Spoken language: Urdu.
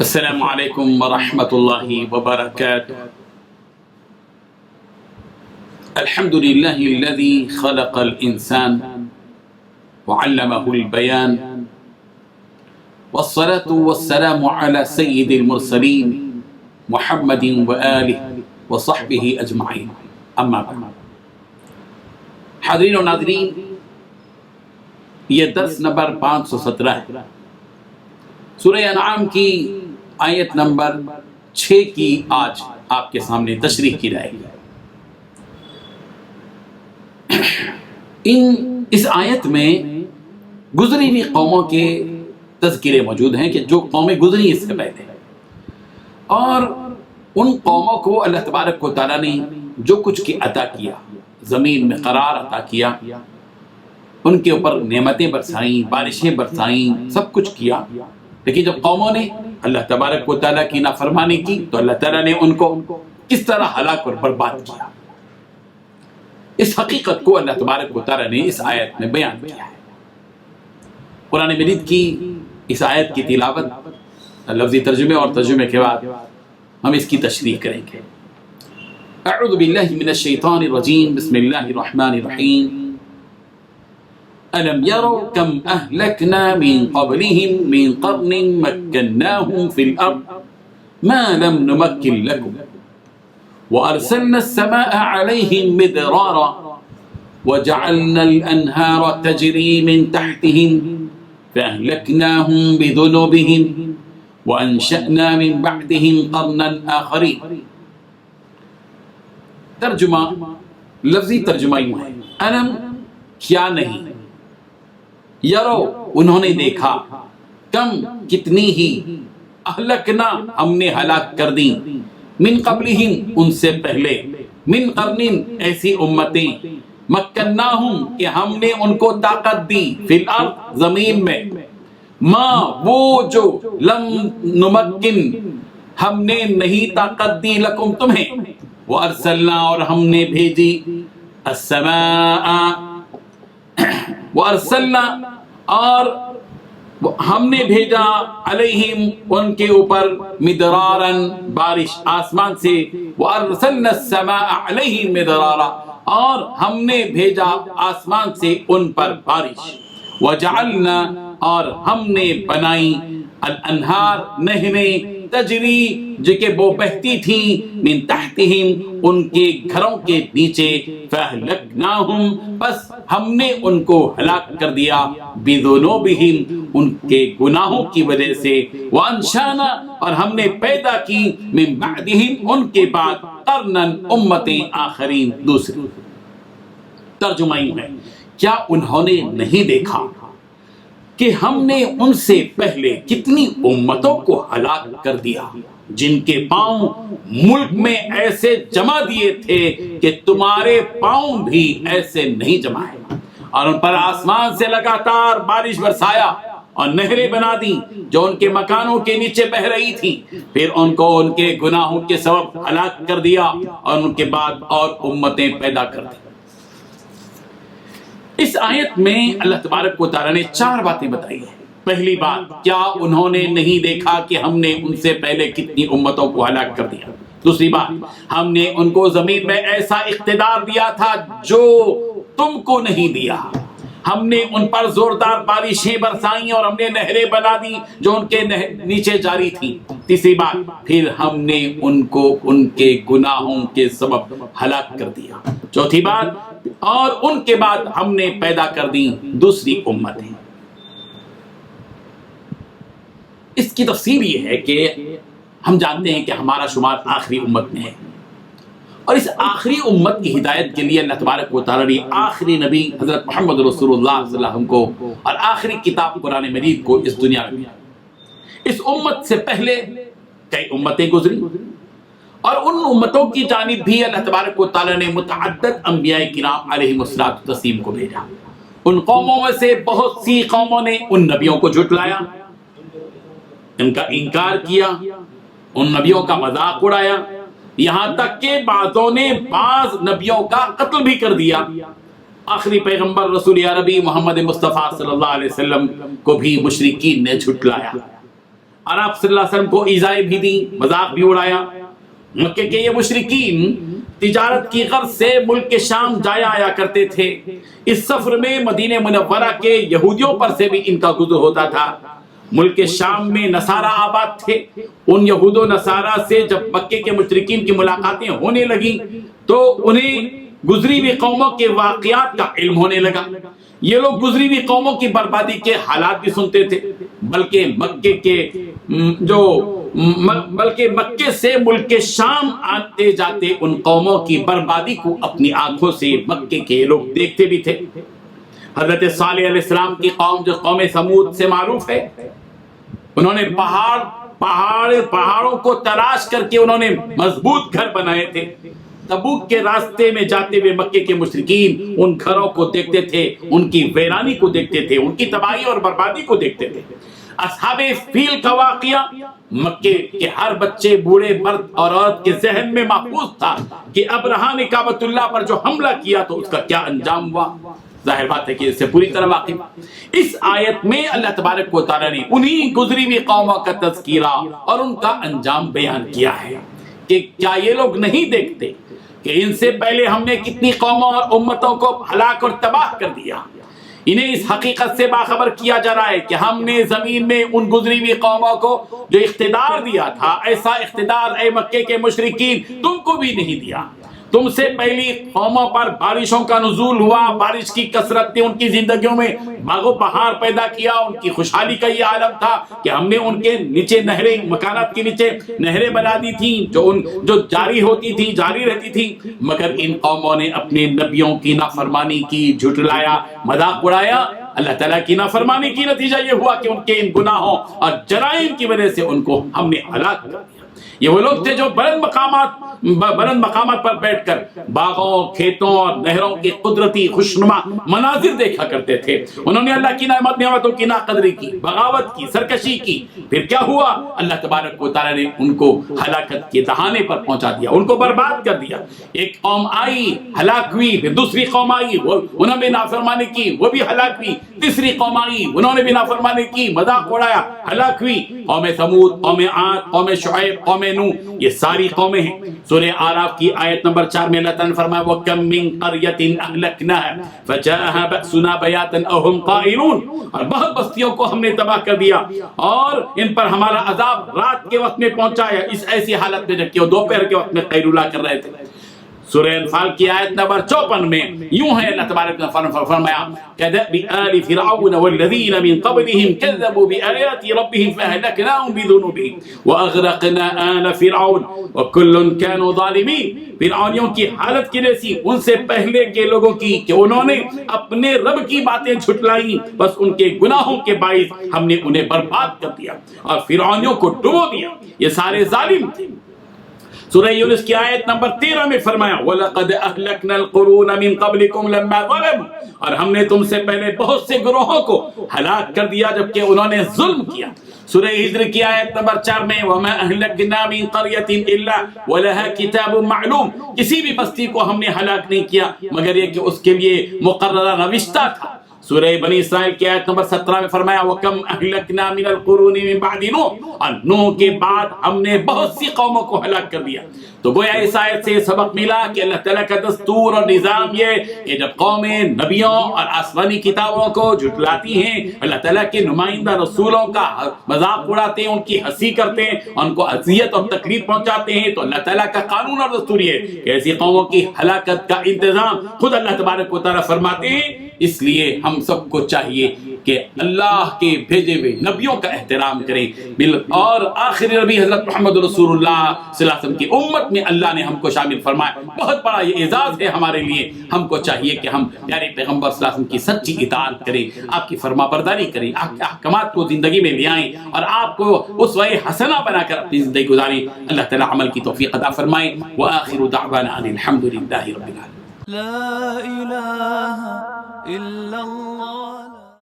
السلام علیکم ورحمۃ اللہ وبرکاتہ۔ الحمد للہ الذی خلق الانسان وعلمہ البیان والصلاة والسلام علی سید المرسلین محمد وآلہ وصحبہ اجمعین، اما بعد۔ حاضرین و ناظرین، یہ درس نمبر 517 ہے۔ سورہ انعام کی آیت نمبر 6 کی آج آپ کے سامنے تشریح کی جائے گی۔ اس آیت میں گزری ہوئی قوموں کے تذکرے موجود ہیں کہ جو قومیں گزری اس سے پہلے، اور ان قوموں کو اللہ تبارک و تعالیٰ نے جو کچھ کی عطا کیا، زمین میں قرار عطا کیا، ان کے اوپر نعمتیں برسائیں، بارشیں برسائیں، سب کچھ کیا، لیکن جب قوموں نے اللہ تبارک و تعالیٰ کی نافرمانی کی تو اللہ تعالیٰ نے ان کو کس طرح ہلاک اور برباد کیا، اس حقیقت کو اللہ تبارک و تعالیٰ نے اس آیت میں بیان کیا ہے۔ قرآن مجید کی اس آیت کی تلاوت لفظی ترجمے اور ترجمے کے بعد ہم اس کی تشریح کریں گے۔ اعوذ باللہ من الشیطان الرجیم، بسم اللہ الرحمن الرحیم۔ أَلَمْ يَرَوْا كَمْ أَهْلَكْنَا مِنْ قَبْلِهِمْ مِنْ قَرْنٍ مَكَّنَّاهُمْ فِي الْأَرْضِ مَا لَمْ نُمَكِّنْ لَكُمْ وَأَرْسَلْنَا السَّمَاءَ عَلَيْهِمْ مِدْرَارًا وَجَعَلْنَا الْأَنْهَارَ تَجْرِي مِنْ تَحْتِهِمْ فَأَهْلَكْنَاهُمْ بِذُنُوبِهِمْ وَأَنْشَأْنَا مِنْ بَعْدِهِمْ قَرْنًا آخَرِينَ۔ ترجمہ، لفظی ترجمہ یوں ہے، الم کیا نہیں، یرو انہوں نے دیکھا، کم کتنی ہی، اہلکنا ہم نے ہلاک کر دی، من قبلہم ان سے پہلے، من قرن ایسی امتیں، مکناہم کہ ہم نے ان کو طاقت دی، فی الارض زمین میں، ما وہ جو لم نمکن ہم نے نہیں طاقت دی، لکم تمہیں، وارسلنا اور ہم نے بھیجی، السماء وارسلنا اور ہم نے بھیجا، علیہم ان کے اوپر، مدرارن بارش آسمان سے، وارسلنا السماء علیہم مدرارا اور ہم نے بھیجا آسمان سے ان پر بارش، وجعلنا اور ہم نے بنائی، الانہار نہریں، تجری جو کہ وہ بہتی تھیں، من تحتہم ان کے گھروں کے نیچے، فاہلکناہم بس ہم نے ان کو ہلاک کر دیا، بذنوبہم ان کے گناہوں کی وجہ سے، وانشانا اور ہم نے پیدا کی، من بعدہم ان کے بعد، قرنن امتیں آخرین دوسری۔ ترجمہ یوں ہے، کیا انہوں نے نہیں دیکھا کہ ہم نے ان سے پہلے کتنی امتوں کو ہلاک کر دیا، جن کے پاؤں ملک میں ایسے جما دیے تھے کہ تمہارے پاؤں بھی ایسے نہیں جمع ہے، اور ان پر آسمان سے لگاتار بارش برسایا اور نہریں بنا دی جو ان کے مکانوں کے نیچے بہ رہی تھی، پھر ان کو ان کے گناہوں کے سبب ہلاک کر دیا، اور ان کے بعد اور امتیں پیدا کر دی۔ اس آیت میں اللہ تبارک و تعالیٰ نے 4 باتیں بتائی ہیں۔ پہلی بات، کیا انہوں نے نہیں دیکھا کہ ہم نے ان سے پہلے کتنی امتوں کو ہلاک کر دیا۔ دوسری بات، ہم نے ان کو زمین میں ایسا اقتدار دیا تھا جو تم کو نہیں دیا، ہم نے ان پر زوردار بارشیں برسائیں اور ہم نے نہریں بنا دی جو ان کے نیچے جاری تھی۔ تیسری بات، پھر ہم نے ان کو ان کے گناہوں کے سبب ہلاک کر دیا۔ چوتھی بات، اور ان کے بعد ہم نے پیدا کر دی دوسری امتیں۔ اس کی تفصیل یہ ہے کہ ہم جانتے ہیں کہ ہمارا شمار آخری امت میں ہے، اور اس آخری امت کی ہدایت کے لیے اللہ تبارک و تعالیٰ نے آخری نبی حضرت محمد رسول اللہ صلی اللہ علیہ وسلم کو اور آخری کتاب قرآن مجید کو اس دنیا میں دیا۔ اس امت سے پہلے کئی امتیں گزری، اور ان امتوں کی جانب بھی اللہ تبارک و تعالیٰ نے متعدد انبیاء کرام علیہم السلام کو بھیجا۔ ان قوموں میں سے بہت سی قوموں نے ان نبیوں کو جھٹلایا، ان کا انکار کیا، ان نبیوں کا مذاق اڑایا، یہاں تک کہ بعضوں نے بعض نبیوں کا قتل بھی کر دیا۔ آخری پیغمبر رسول عربی محمد مصطفیٰ صلی اللہ علیہ وسلم کو بھی مشرکین نے جھٹلایا۔ اور آپ صلی اللہ علیہ وسلم کو ایذائیں بھی دی، مذاق بھی اڑایا۔ مکے کے یہ مشرکین تجارت کی غرض سے ملک شام جایا آیا کرتے تھے۔ اس سفر میں مدینہ منورہ کے یہودیوں پر سے بھی ان کا گزر ہوتا تھا۔ ملک شام میں نصارہ آباد تھے۔ ان یہود و نصارہ سے جب مکے کے مشرکین کی ملاقاتیں ہونے لگیں تو انہیں گزری ہوئی قوموں کے واقعات کا علم ہونے لگا۔ یہ لوگ گزری ہوئی قوموں کی بربادی کے حالات بھی سنتے تھے، بلکہ مکے سے ملک شام آتے جاتے ان قوموں کی بربادی کو اپنی آنکھوں سے مکے کے لوگ دیکھتے بھی تھے۔ حضرت صالح علیہ السلام کی قوم جو قوم سمود سے معروف ہے، انہوں نے پہاڑوں کو تلاش کر کے انہوں نے مضبوط گھر بنائے تھے۔ تبوک کے راستے میں جاتے ہوئے مکے کے مشرکین ان گھروں کو دیکھتے تھے، ان کی ویرانی کو دیکھتے تھے، ان کی تباہی اور بربادی کو دیکھتے تھے۔ اصحاب فیل کا واقعہ مکے کے ہر بچے، بوڑھے، مرد اور عورت کے ذہن میں محفوظ تھا کہ ابرہہ نے کعبۃ اللہ پر جو حملہ کیا تو اس کا کیا انجام ہوا۔ ظاہر بات ہے کہ اس سے پوری طرح واقف۔ اس آیت میں اللہ تبارک و تعالیٰ نے انہی گزری ہوئی قوموں کا تذکرہ اور ان کا انجام بیان کیا ہے کہ کیا یہ لوگ نہیں دیکھتے کہ ان سے پہلے ہم نے کتنی قوموں اور امتوں کو ہلاک اور تباہ کر دیا۔ انہیں اس حقیقت سے باخبر کیا جا رہا ہے کہ ہم نے زمین میں ان گزری ہوئی قوموں کو جو اقتدار دیا تھا، ایسا اقتدار اے مکے کے مشرکین تم کو بھی نہیں دیا۔ تم سے پہلی قوموں پر بارشوں کا نزول ہوا، بارش کی کثرت نے ان کی زندگیوں میں باغ و بہار پیدا کیا، ان کی خوشحالی کا یہ عالم تھا کہ ہم نے ان کے نیچے نہریں، مکانات کے نیچے نہریں بنا دی تھیں جو جاری ہوتی تھیں، جاری رہتی تھیں، مگر ان قوموں نے اپنے نبیوں کی نافرمانی کی، جھٹلایا، مذاق اڑایا۔ اللہ تعالیٰ کی نافرمانی کی نتیجہ یہ ہوا کہ ان کے ان گناہوں اور جرائم کی وجہ سے ان کو ہم نے ہلاک کر دیا۔ یہ وہ لوگ تھے جو بلند مقامات پر بیٹھ کر باغوں، کھیتوں اور نہروں کے قدرتی خوشنما مناظر دیکھا کرتے تھے۔ انہوں نے اللہ کی نعمتوں کی ناقدری کی، بغاوت کی، سرکشی کی۔ پھر کیا ہوا؟ اللہ تبارک و تعالیٰ نے ان کو ہلاکت کے دہانے پر پہنچا دیا، ان کو برباد کر دیا۔ ایک قوم آئی، ہلاک ہوئی، پھر دوسری قوم آئی، انہوں نے بھی نافرمانی کی، وہ بھی ہلاک ہوئی۔ تیسری قوم آئی، انہوں نے بھی نافرمانی کی، مذاق اڑایا، ہلاک ہوئی۔ قوم ثمود، قوم عاد، قوم شعیب، قوم نوح، یہ ساری قومیں ہیں۔ سورہ اعراف کی آیت نمبر 4 میں اللہ تعالیٰ نے فرمایا وَكَمْ مِنْ قَرْيَةٍ أَهْلَكْنَاهَا فَجَاءَهَا بَأْسُنَا بَيَاتًا أَوْ هُمْ قَائِلُونَ، اور بہت بستیوں کو ہم نے تباہ کر دیا اور ان پر ہمارا عذاب رات کے وقت میں پہنچایا، اس ایسی حالت میں جبکہ وہ دوپہر کے وقت میں قیلولہ کر رہے تھے۔ سورہ انفال کی آیت نمبر 54 میں یوں ہے، اللہ تبارک نے فرمایا كَدَأْبِ آلِ فِرْعَوْنَ وَالَّذِينَ مِنْ قَبْلِهِمْ كَذَّبُوا بِآيَاتِ رَبِّهِمْ فَأَهْلَكْنَاهُمْ بِذُنُوبِهِمْ وَأَغْرَقْنَا آلَ فِرْعَوْنَ وَكُلٌّ كَانُوا ظَالِمِينَ۔ فرعونیوں کی حالت کی جیسی ان سے پہلے کے لوگوں کی کہ انہوں نے اپنے رب کی باتیں جھٹلائیں، بس ان کے گناہوں کے باعث ہم نے انہیں برباد کر دیا اور فرعونیوں کو ڈبو دیا۔ یہ سارے ظالم تھے۔ سورہ یونس کی آیت نمبر 13 میں فرمایا وَلَقَدْ أَهْلَكْنَا الْقُرُونَ مِنْ قَبْلِكُمْ لَمَّا ظَلَمُوا، اور ہم نے تم سے پہلے بہت سے گروہوں کو ہلاک کر دیا جبکہ انہوں نے ظلم کیا۔ سورہ ہجر کی آیت نمبر 4 میں وَمَا أَهْلَكْنَا مِنْ قَرْيَةٍ إِلَّا وَلَهَا كِتَابٌ مَعْلُومٌ، کسی بھی بستی کو ہم نے ہلاک نہیں کیا مگر یہ کہ اس کے لیے مقررہ روشتہ تھا۔ سورہ بنی اسرائیل کی آیت نمبر 17 میں فرمایا وَكَمْ أَهْلَكْنَا مِنَ الْقُرُونِ مِنْ بَعْدِ نُوحٍ، اور نوح کے بعد ہم نے بہت سی قوموں کو ہلاک کر دیا۔ تو گویا اس آیت سے سبق ملا کہ اللہ تعالیٰ کا دستور اور نظام یہ کہ جب قومیں نبیوں اور آسمانی کتابوں کو جھٹلاتی ہیں، اللہ تعالیٰ کے نمائندہ رسولوں کا مذاق اڑاتے ہیں، ان کی ہنسی کرتے ہیں، ان کو اذیت اور تکلیف پہنچاتے ہیں، تو اللہ تعالیٰ کا قانون اور دستور یہ ہے کہ ایسی قوموں کی ہلاکت کا انتظام خود اللہ تبارک و تعالیٰ فرماتے ہیں۔ اس لیے ہم سب کو چاہیے کہ اللہ کے بھیجے ہوئے نبیوں کا احترام کریں، اور آخری نبی حضرت محمد رسول اللہ صلی اللہ علیہ وسلم کی امت میں اللہ نے ہم کو شامل فرمایا۔ بہت بڑا یہ اعزاز ہے ہمارے لیے۔ ہم کو چاہیے کہ ہم پیارے پیغمبر صلی اللہ علیہ وسلم کی سچی اطاعت کریں، آپ کی فرما برداری کریں، آپ کے احکامات کو زندگی میں لے آئیں اور آپ کو اسوہ حسنہ بنا کر اپنی زندگی گزاریں۔ اللہ تعالیٰ عمل کی توفیق عطا فرمائے۔ وآخر دعوانا ان الحمد للہ رب العالمین۔ لا إله إلا الله